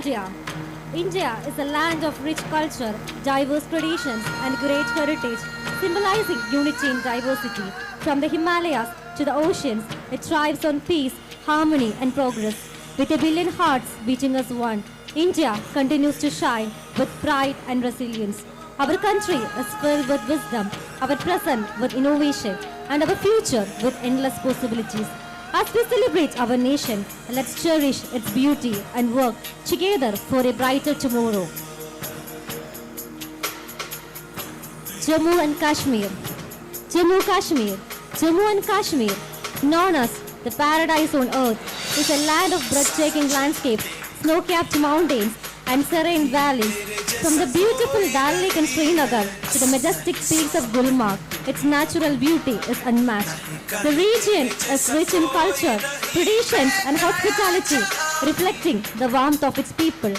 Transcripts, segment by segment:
India. India is a land of rich culture, diverse traditions, and great heritage, symbolizing unity in diversity. From the Himalayas to the oceans, it thrives on peace, harmony, and progress. With a billion hearts beating as one, India continues to shine with pride and resilience. Our country is filled with wisdom, our present with innovation, and our future with endless possibilities. As we celebrate our nation, let's cherish its beauty and work together for a brighter tomorrow. Jammu and Kashmir. Jammu Kashmir. Jammu and Kashmir, known as the paradise on earth, is a land of breathtaking landscapes, snow-capped mountains, and serene valleys. From the beautiful Dal Lake in Srinagar to the majestic peaks of Gulmarg, its natural beauty is unmatched. The region is rich in culture, traditions, and hospitality, reflecting the warmth of its people.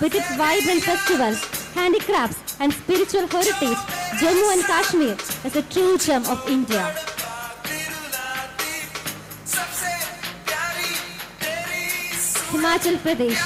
With its vibrant festivals, handicrafts, and spiritual heritage, Jammu and Kashmir is a true gem of India. Himachal Pradesh.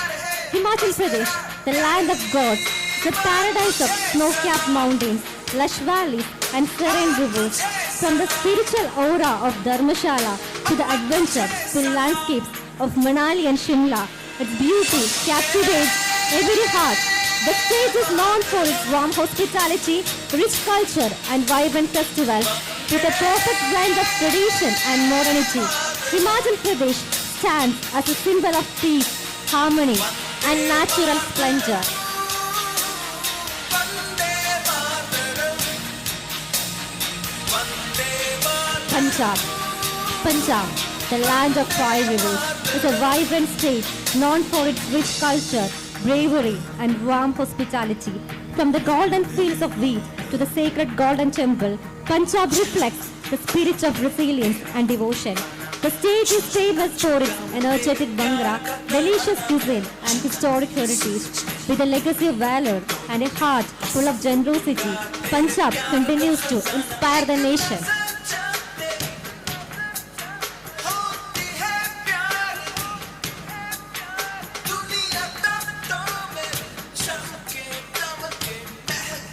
Himachal Pradesh, the land of gods, the paradise of snow-capped mountains, lush valleys, and serene rivers. From the spiritual aura of Dharmshala to the adventure-filled landscapes of Manali and Shimla, its beauty captivates every heart. The state is known for its warm hospitality, rich culture, and vibrant festivals. With a perfect blend of tradition and modernity, Himachal Pradesh stands as a symbol of peace, harmony, and natural splendor. Punjab. Punjab, the land of five rivers, is a vibrant state known for its rich culture, bravery, and warm hospitality. From the golden fields of wheat to the sacred Golden Temple, Punjab reflects the spirit of resilience and devotion. The state is famous for its energetic Bhangra, delicious cuisine, and historic heritage. With a legacy of valor and a heart full of generosity, Punjab continues to inspire the nation.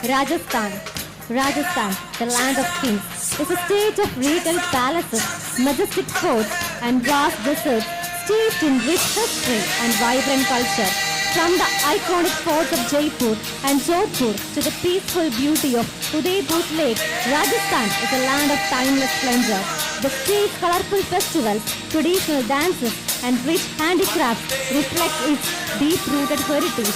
Rajasthan. Rajasthan, the land of kings, is a state of regal palaces, majestic forts, and vast deserts steeped in rich history and vibrant culture. From the iconic forts of Jaipur and Jodhpur to the peaceful beauty of Udaipur Lake, Rajasthan is a land of timeless splendor. The state's colorful festivals, traditional dances, and rich handicrafts reflect its deep-rooted heritage.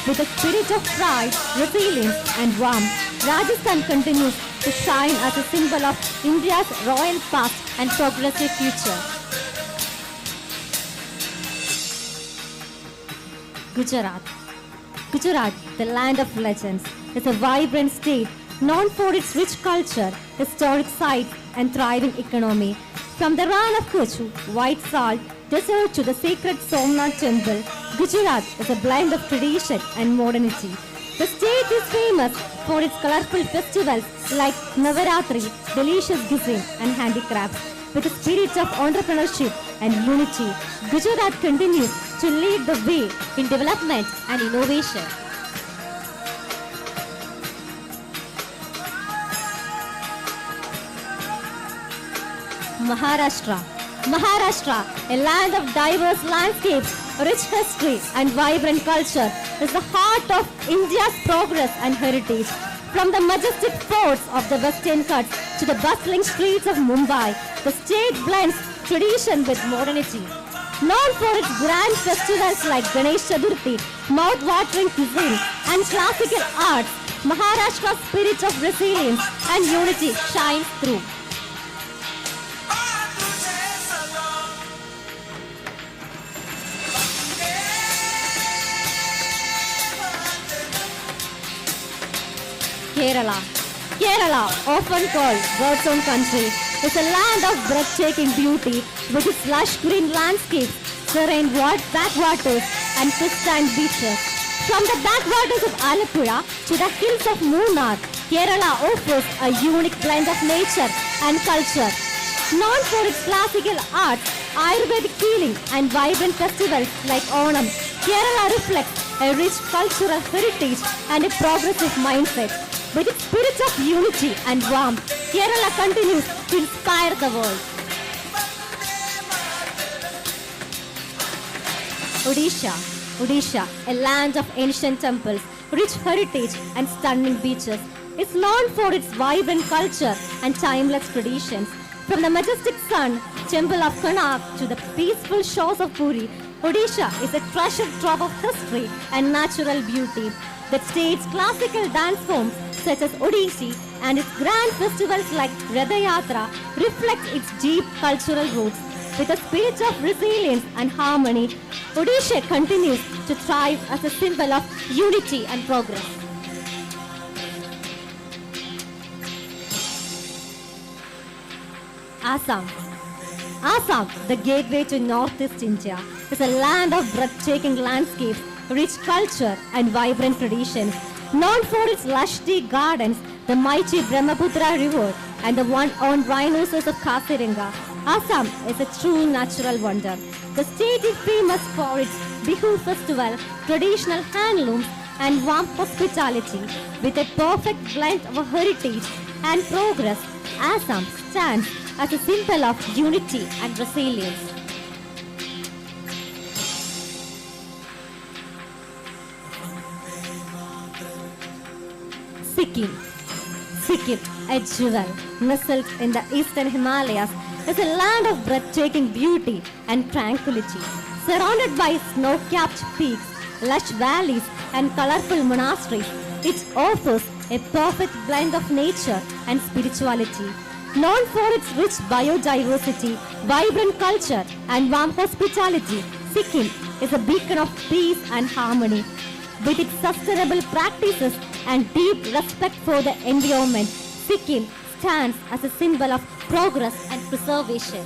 With a spirit of pride, resilience, and warmth, Rajasthan continues to shine as a symbol of India's royal past and progressive future. Gujarat. Gujarat, the land of legends, is a vibrant state known for its rich culture, historic sites, and thriving economy. From the Ran of Kutch, white salt, desert to the sacred Somnath temple, Gujarat is a blend of tradition and modernity. The state is famous for its colorful festivals like Navaratri, delicious cuisine, and handicrafts. With a spirit of entrepreneurship and unity, Gujarat continues to lead the way in development and innovation. Maharashtra. Maharashtra, a land of diverse landscapes, rich history, and vibrant culture, is the heart of India's progress and heritage. From the majestic forts of the Western Ghats to the bustling streets of Mumbai, the state blends tradition with modernity. Known for its grand festivals like Ganesh Chaturthi, mouth-watering cuisine, and classical arts, Maharashtra's spirit of resilience and unity shines through. Kerala. Kerala, often called God's own country, is a land of breathtaking beauty with its lush green landscapes, serene backwaters, and pristine beaches. From the backwaters of Alappuzha to the hills of Munnar, Kerala offers a unique blend of nature and culture. Known for its classical arts, Ayurvedic healing, and vibrant festivals like Onam, Kerala reflects a rich cultural heritage and a progressive mindset. With its spirit of unity and warmth, Kerala continues to inspire the world. Odisha, a land of ancient temples, rich heritage and stunning beaches, is known for its vibrant culture and timeless traditions. From the majestic sun, temple of Konark to the peaceful shores of Puri, Odisha is a treasure trove of history and natural beauty. The state's classical dance forms such as Odissi and its grand festivals like Ratha Yatra reflect its deep cultural roots. With a spirit of resilience and harmony, Odisha continues to thrive as a symbol of unity and progress. Assam, the gateway to Northeast India, is a land of breathtaking landscapes, rich culture, and vibrant traditions. Known for its lush tea gardens, the mighty Brahmaputra River, and the one-owned rhinoceros of Kaziranga, Assam is a true natural wonder. The state is famous for its Bihu festival, traditional handlooms, and warm hospitality. With a perfect blend of heritage and progress, Assam stands as a symbol of unity and resilience. Sikkim, a jewel nestled in the eastern Himalayas, is a land of breathtaking beauty and tranquility. Surrounded by snow-capped peaks, lush valleys, and colorful monasteries, it offers a perfect blend of nature and spirituality. Known for its rich biodiversity, vibrant culture, and warm hospitality, Sikkim is a beacon of peace and harmony. With its sustainable practices and deep respect for the environment, Sikkim stands as a symbol of progress and preservation.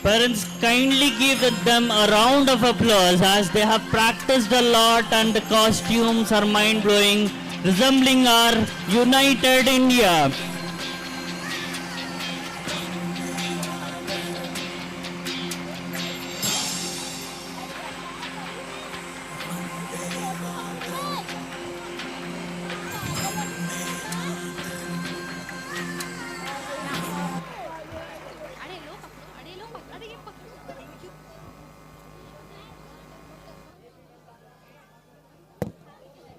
Parents, kindly give them a round of applause as they have practiced a lot and the costumes are mind-blowing, resembling our united India.